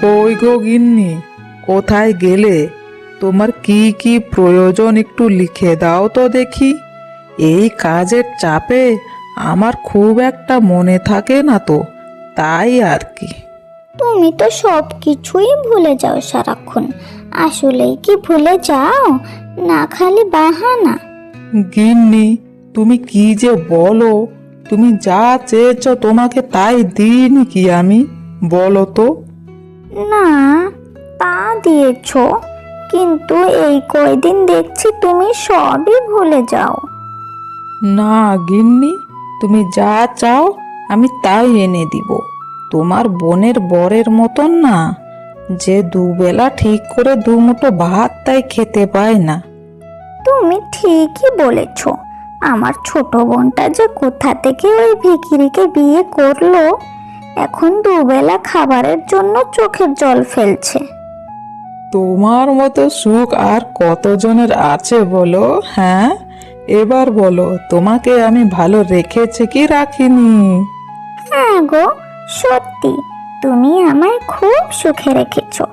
কই গো গিন্নি, কোথায় গেলে? তোমার কি কি প্রয়োজন একটু লিখে দাও তো দেখি। এই কাজের চাপে আমার খুব একটা মনে থাকে না তো, তাই আর কি। তুমি তো সব কিছুই ভুলে যাও সারাক্ষণ। আসলেই কি ভুলে যাও, না খালি বাহানা? গিন্নি, তুমি কি যে বলো! তুমি যা চেয়েছ তোমাকে তাই দিইনি কি আমি? বলো তো। না, তা দিয়েছো, কিন্তু এই কয়দিন দেখছি তুমি সবই ভুলে যাও। না গিন্নি, তুমি যা চাও আমি তাই এনে দিব। তোমার বোনের বরের মতন না, যে দুবেলা ঠিক করে দুমুঠো ভাত তাই খেতে পায় না। তুমি ঠিকই বলেছ। আমার ছোট বোনটা যে কোথা থেকে ওই ভিখিরিকে বিয়ে করলো, এখন দুবেলা খাবারের জন্য চোখের জল ফেলছে। তোমার মতো সুখ আর কতজনের আছে বলো? হ্যাঁ, এবার বলো, তোমাকে আমি ভালো রেখেছি কি রাখিনি? হ্যাঁ গো, সত্যি তুমি আমায় খুব সুখে রেখেছো।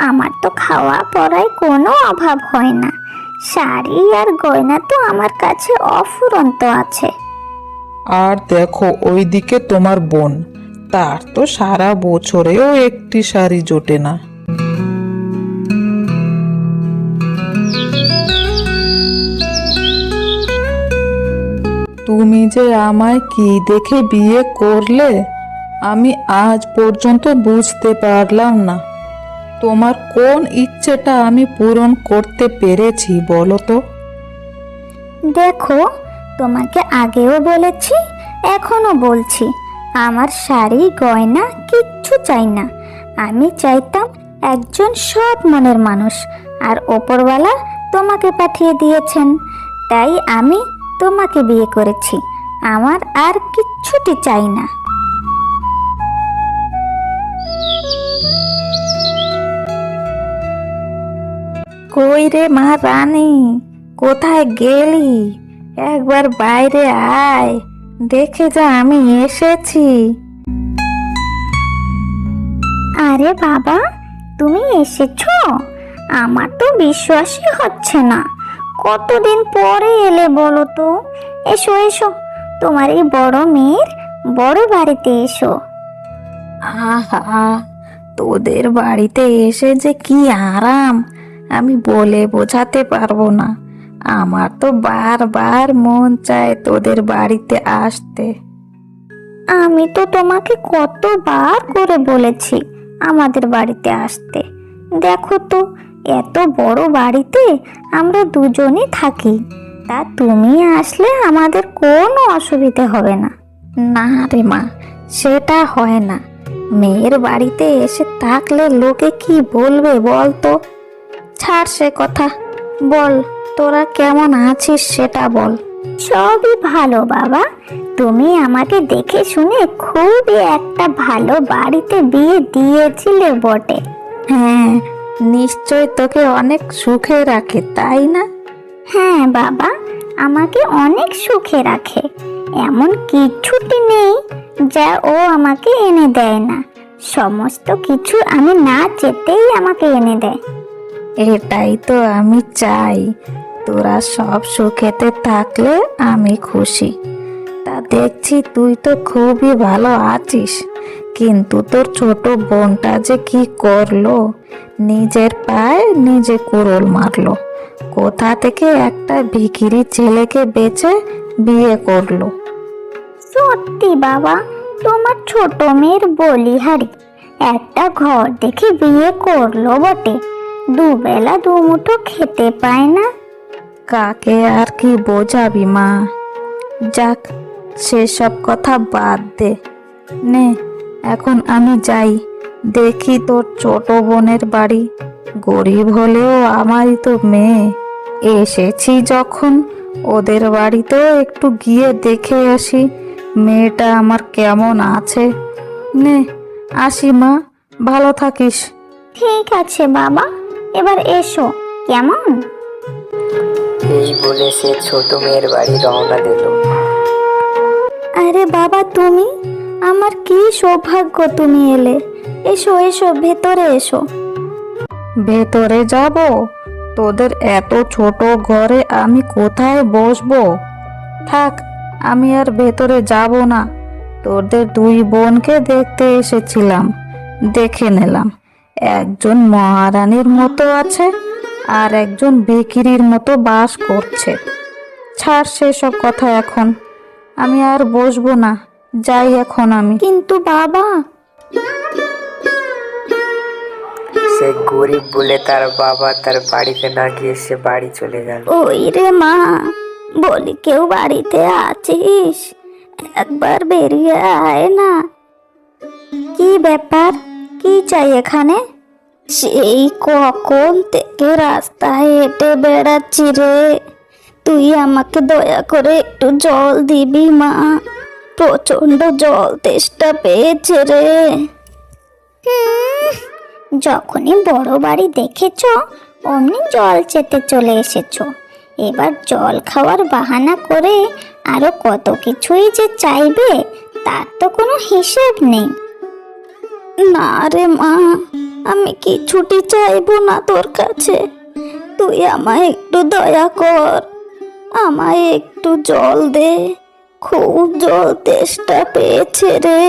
আমার তো খাওয়া পরায় কোনো অভাব হয় না। শাড়ি আর গয়না তো আমার কাছে অফুরন্ত আছে। আর দেখো ওইদিকে তোমার বোন, তার তো সারা বছরেও একটি শাড়ি জোটে না। তুমি যে আমায় কি দেখে বিয়ে করলে, আমি আজ পর্যন্ত বুঝতে পারলাম না। তোমার কোন ইচ্ছেটা আমি পূরণ করতে পেরেছি বলো তো? দেখো, তোমাকে আগেও বলেছি, এখনো বলছি, আমার শাড়ি গয়না কিচ্ছু চাই না। আমি চাইতাম একজন সৎ মনের মানুষ, আর ওপরওয়ালা তোমাকে পাঠিয়ে দিয়েছেন, তাই আমি তোমাকে বিয়ে করেছি। আমার আর কিচ্ছুটি চাই না। কই রে মা রানী, কোথায় গেলি? একবার বাইরে আয়, দেখে যা আমি এসেছি। আরে বাবা, তুমি এসেছো? আমার তো বিশ্বাসই হচ্ছে না। কতদিন পরে এলে বলো তো। এসো এসো, তোমার এই বড় মেয়ের বড় বাড়িতে এসো। আহা, তোদের বাড়িতে এসে যে কি আরাম আমি বলে বোঝাতে পারবো না। আমার তো বারবার মন চায় তোদের বাড়িতে আসতে। আমি তো তোমাকে কতবার করে বলেছি আমাদের বাড়িতে আসতে। দেখো তো, এত বড় বাড়িতে আমরা দুজনই থাকি, তা তুমি আসলে আমাদের কোনো অসুবিধে হবে না। না রে মা, সেটা হয় না। মেয়ের বাড়িতে এসে থাকলে লোকে কি বলবে বল তো? ছাড় সে কথা, বল তোরা কেমন আছিস সেটা বল। সবই ভালো বাবা। তুমি আমাকে দেখে শুনে খুবই একটা ভালো বাড়িতে বিয়ে দিয়েছিলে বটে। হ্যাঁ, নিশ্চয় তোকে অনেক সুখে রাখে, তাই না? হ্যাঁ বাবা, আমাকে অনেক সুখে রাখে। এমন কিছুটি নেই যা ও আমাকে এনে দেয় না। সমস্ত কিছু আমি না চেতেই আমাকে এনে দেয়। এটাই তো আমি চাই, তোরা সব সুখেতে থাকলে আমি খুশি। তা দেখছি তুই তো খুবই ভালো আছিস, কিন্তু তোর ছোট বোনটা যে কি করলো, নিজের পায়ে নিজে কুড়োল মারলো। কোথা থেকে একটা ভিখিরি ছেলেকে বেচে বিয়ে করলো। সত্যি বাবা, তোমার ছোট মেয়ের বলিহারি একটা ঘর দেখে বিয়ে করলো বটে, দুবেলা দুমুঠো খেতে পায় না। কাকে আর কি বোঝাবি মা? যাক, সেসব কথা বাদ দে। নে, এখন আমি যাই, দেখি তোর ছোট বোনের বাড়ি। গরিব হলেও আমারই তো মেয়ে, এসেছি যখন ওদের বাড়িতেও একটু গিয়ে দেখে আসি মেয়েটা আমার কেমন আছে। নে, আসি মা, ভালো থাকিস। ঠিক আছে বাবা, এবার এসো কেমন। এই বলে সে ছোট মেয়ের বাড়ি রওনা দিল। আরে বাবা, তুমি আমার কি সৌভাগ্য তুমি এলে। এসো এসো, ভেতরে এসো। ভেতরে যাব? তোদের এত ছোট ঘরে আমি কোথায় বসবো? থাক, আমি আর ভেতরে যাব না। তোদের দুই বোনকে দেখতে এসেছিলাম, দেখে নিলাম। একজন মহারানীর মতো আছে, আর একজন ভিখিরির মতো বাস করছে। ছাড় সেসব কথা এখন, আমি আর বসবো না, যাই এখন আমি। কিন্তু বাবা, সে গরিব বলে তার বাবা তার বাড়িতে না গিয়ে সে বাড়ি চলে গেল। ওই রে মা, বলি কেউ বাড়িতে আছিস? একবার বেরিয়ে আয় না। কি ব্যাপার, কি চাই এখানে? সেই কখন থেকে রাস্তায় হেঁটে বেড়াচ্ছি রে। তুই আমাকে দয়া করে একটু জল দিবি মা, প্রচন্ড জল তেষ্টা পেয়েছে রে। যখনই বড় বাড়ি দেখেছো অমনি জল চেতে চলে এসেছো। এবার জল খাওয়ার বাহানা করে আরো কত কিছুই যে চাইবে, তার তো কোনো হিসেব নেই। না রে মা, আমি কিছুটি চাইবো না তোর কাছে। তুই আমায় একটু দয়া কর, আমায় একটু জল দে। খুব জল তেষ্টা পেয়েছে রে,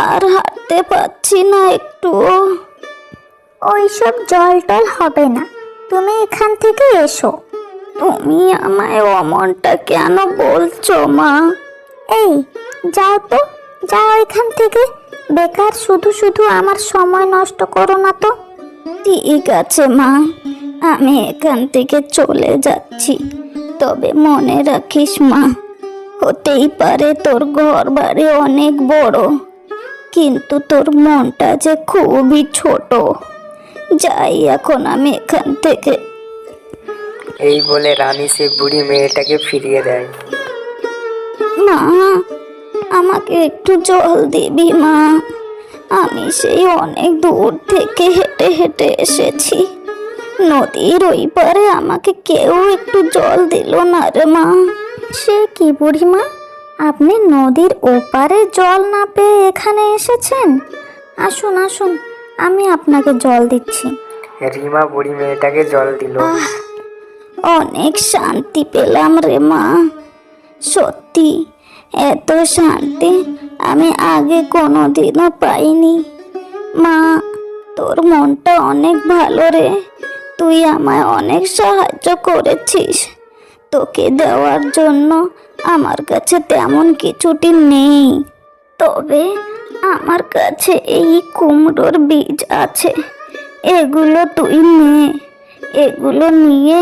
আর হাঁটতে পারছি না একটুও। ওইসব জল টল হবে না, তুমি এখান থেকে এসো। তুমি আমায় অমনটা কেন বলছো মা? এই যাও তো, যাও এখান থেকে। বেকার শুধু শুধু আমার সময় নষ্ট করো না তো। ঠিক আছে মা, আমি এখান থেকে চলে যাচ্ছি। তবে মনে রাখিস মা, হতেই পারে তোর ঘর বাড়ি অনেক বড়, কিন্তু তোর মনটা যে খুবই ছোট। যাই এখন আমি এখান থেকে। এই বলে রানী সে বুড়ি মেয়েটাকে ফিরিয়ে দেয়। মা, আমাকে একটু জল দিবি মা? আমি সেই অনেক দূর থেকে হেঁটে হেঁটে এসেছি। নদীর ওই পারে আমাকে কেউ একটু জল দিল না রে মা। সে কি বুড়িমা, আপনি নদীর ওপারে জল না পেয়ে এখানে এসেছেন? আসুন আসুন, আমি আপনাকে জল দিচ্ছি। রিমা বুড়ি মেয়েটাকে জল দিল। অনেক শান্তি পেলাম রে মা, সত্যি এত শান্তি আমি আগে কোনোদিনও পাইনি। মা, তোর মনটা অনেক ভালো রে, তুই আমায় অনেক সাহায্য করেছিস। তোকে দেওয়ার জন্য আমার কাছে তেমন কিছুটি নেই, তবে আমার কাছে এই কুমড়োর বীজ আছে। এগুলো তুই নে, এগুলো নিয়ে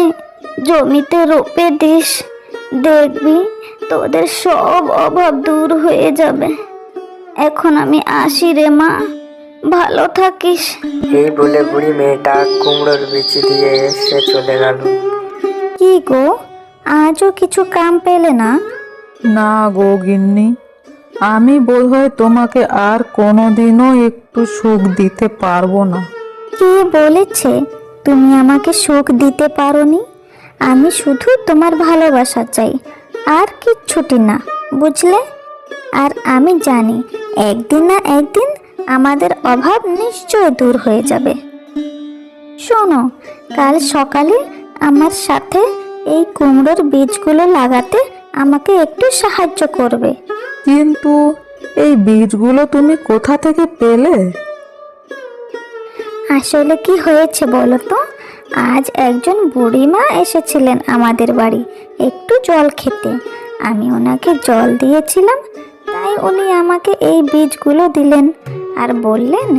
জমিতে রোপে দিস। দেখবি তোদের সব অভাব দূর হয়ে যাবে। এখন আমি আসি রে মা, ভালো থাকিস। এই বলে বুড়ি মেয়েটা কুমড়োর বিচি দিয়ে সে চলে গেল। কি গো, আজও কিছু কাম পেলে না? না গো গিন্নি, আমি বোধহয় তোমাকে আর কোনোদিনও একটু সুখ দিতে পারবো না। কে বলেছে তুমি আমাকে সুখ দিতে পারোনি? আমি শুধু তোমার ভালোবাসা চাই, আর কিচ্ছুটি না, বুঝলে? আর আমি জানি একদিন না একদিন আমাদের অভাব নিশ্চয় দূর হয়ে যাবে। শোনো, কাল সকালে আমার সাথে এই কুমড়োর বীজগুলো লাগাতে আমাকে একটু সাহায্য করবে। কিন্তু এই বীজগুলো তুমি কোথা থেকে পেলে? আসলে কি হয়েছে বলো তো, আজ একজন বুড়িমা এসেছিলেন আমাদের বাড়ি একটু জল খেতে। আমি ওনাকে জল দিয়েছিলাম, তাই উনি আমাকে এই বীজগুলো দিলেন আর বললেন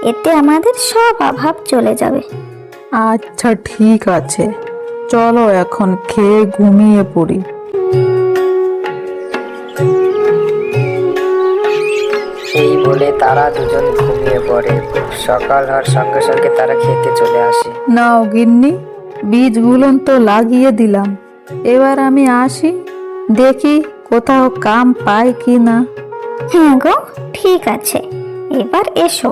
এতে আমাদের সব অভাব চলে যাবে। আচ্ছা ঠিক আছে, চলো এখন খেয়ে ঘুমিয়ে পড়ি। এই বলে তারা দুজন ঘুমিয়ে পড়ে। সকাল হওয়ার সঙ্গে সঙ্গে তারা খেতে চলে আসে। নাও গিন্নি, বীজগুলো তো লাগিয়ে দিলাম, এবার আমি আসি, দেখি কোথাও কাম পাই কি না। হ্যাঁ গো, ঠিক আছে, এবার এসো।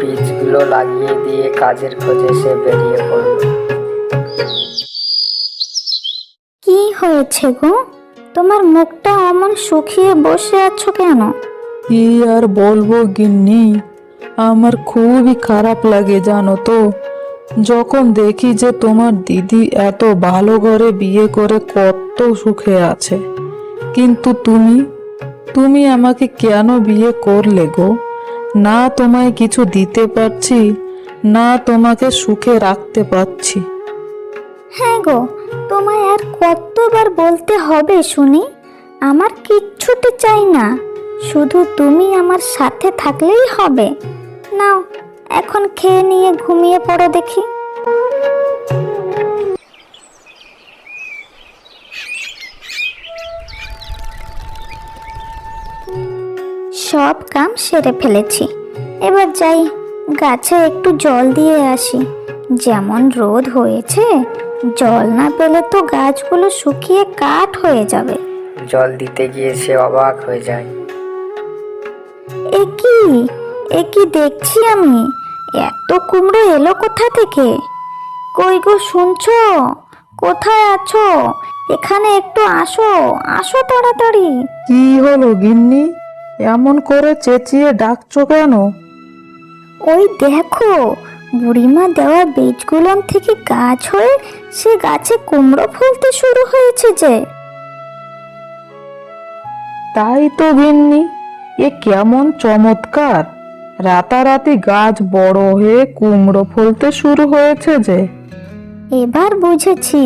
বীজগুলো লাগিয়ে দিয়ে কাজের খোঁজে সে বেরিয়ে পড়ল। কি হয়েছে গো, তোমার মুখটা অমন শুকিয়ে বসে আছো কেন? কি আর বলবো গিন্নি, আমার খুবই খারাপ লাগে জানো তো, যখন দেখি যে তোমার দিদি এত ভালো ঘরে বিয়ে করে কত সুখে আছে, কিন্তু তুমি আমাকে কেন বিয়ে করলে গো? না তোমায় কিছু দিতে পারছি, না তোমাকে সুখে রাখতে পারছি। হ্যাঁ গো, তোমায় আর কতবার বলতে হবে শুনি? আমার কিচ্ছুটি চাই না, শুধু তুমি আমার সাথে থাকলেই হবে। নাও, এখন খেয়ে নিয়ে ঘুমিয়ে পড়ো দেখি। সব কাম সেরে ফেলেছি, এবার যাই গাছে একটু জল দিয়ে আসি। যেমন রোদ হয়েছে, জল না পেলে তো গাছগুলো শুকিয়ে কাঠ হয়ে যাবে। জল দিতে গিয়ে সে অবাক হয়ে যায়। এ কি দেখছি আমি? এত কুমড়ো এলো কোথা থেকে? কই গো, শুনছো? কোথায় আছো? এখানে একটু আসো, আসো তাড়াতাড়ি। কি হলো গিন্নি, এমন করে চেঁচিয়ে ডাকছো কেন? ওই দেখো, বুড়িমা দেওয়া বীজগুলো থেকে গাছ হয়ে সে গাছে কুমড়ো ফলতে শুরু হয়েছে যে। তাই তো গিন্নি, এ কেমন চমৎকার! রাতারাতি গাছ বড় হয়ে কুমড়ো ফলতে শুরু হয়েছে যে। এবার বুঝেছি,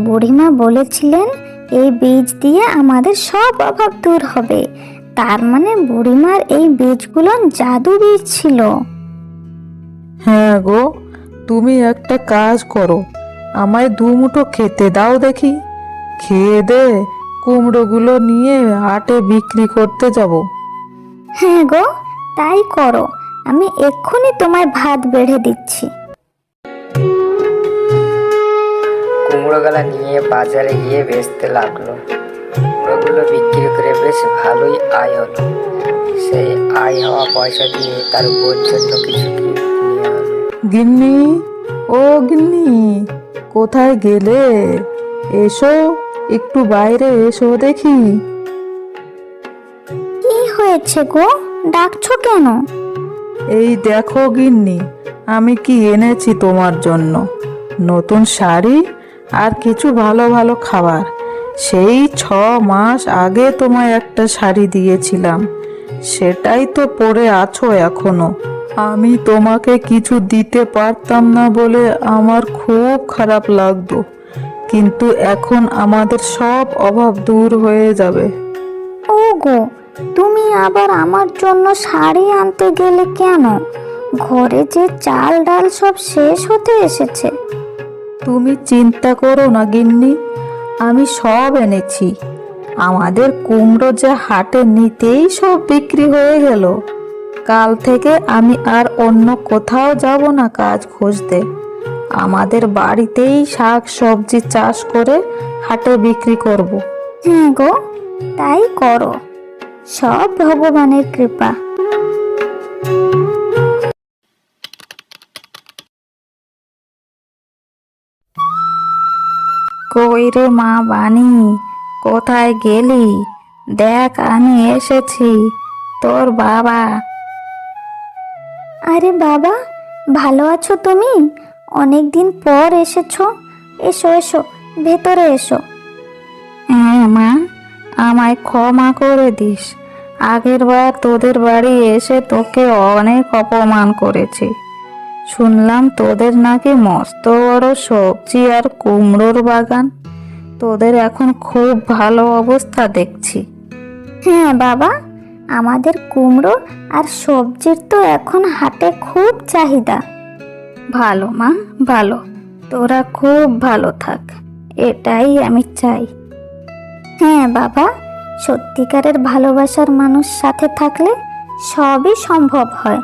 বুড়িমা বলেছিলেন এই বীজ দিয়ে আমাদের সব অভাব দূর হবে। তার মানে বুড়িমার এই বীজগুলো জাদু বীজ ছিল। হ্যাঁ গো, তুমি একটা কাজ করো, আমায় দুমুঠো খেতে দাও দেখি। খেয়ে দে কুমড়োগুলো নিয়ে হাটে বিক্রি করতে যাব। হ্যাঁ গো, তাই করো, আমি এক্ষুনি তোমায় ভাত বেড়ে দিচ্ছি। কুমড়োগুলা নিয়ে বাজারে গিয়ে বেচতে লাগলো। কুমড়োগুলো বিক্রি করে বেশ ভালোই আয় হলো। সেই আয় হওয়া পয়সা দিয়ে তার বোর জন্য কিছু গিফট নিয়ে এলো। গিন্নি, ও গিন্নি, কোথায় গেলে? এসো, একটু বাইরে এসো দেখি। কি হয়েছে গো, ডাকছো কেন? এই দেখো গিন্নি, আমি কি এনেছি তোমার জন্য। নতুন শাড়ি আর কিছু ভালো ভালো খাবার। সেই 6 মাস আগে তোমায় একটা শাড়ি দিয়েছিলাম, সেটাই তো পরে আছো এখনো। আমি তোমাকে কিছু দিতে পারতাম না বলে আমার খুব খারাপ লাগতো, কিন্তু এখন আমাদের সব অভাব দূর হয়ে যাবে। ও গো, তুমি আবার আমার জন্য শাড়ি আনতে গেলে কেন? ঘরে যে চাল ডাল সব শেষ হতে এসেছে। তুমি চিন্তা করো না গিন্নি, আমি সব এনেছি। আমাদের কুমড়ো যে হাটে নিতেই সব বিক্রি হয়ে গেল। কাল থেকে আমি আর অন্য কোথাও যাব না কাজ খুঁজতে। আমাদের বাড়িতেই শাক সবজি চাষ করে হাটে বিক্রি করব। হ্যাঁ গো, তাই করো, সব ভগবানের কৃপা। কই রে মা বানি, কোথায় গেলি? দেখ আমি এসেছি, তোর বাবা। আরে বাবা, ভালো আছো তুমি? অনেক দিন পর এসেছো। এসো এসো, ভেতরে এসো। হ্যাঁ মা, আমায় ক্ষমা করে দিস। আগের বার তোদের বাড়ি এসে তোকে অনেক অপমান করেছি। শুনলাম তোদের নাকি মস্ত বড় সবজি আর কুমড়োর বাগান। তোদের এখন খুব ভালো অবস্থা দেখছি। হ্যাঁ বাবা, আমাদের কুমড়ো আর সবজির তো এখন হাটে খুব চাহিদা। ভালো মা, ভালো। তোরা খুব ভালো থাক, এটাই আমি চাই। হ্যাঁ বাবা, সত্যিকারের ভালোবাসার মানুষ সাথে থাকলে সবই সম্ভব হয়।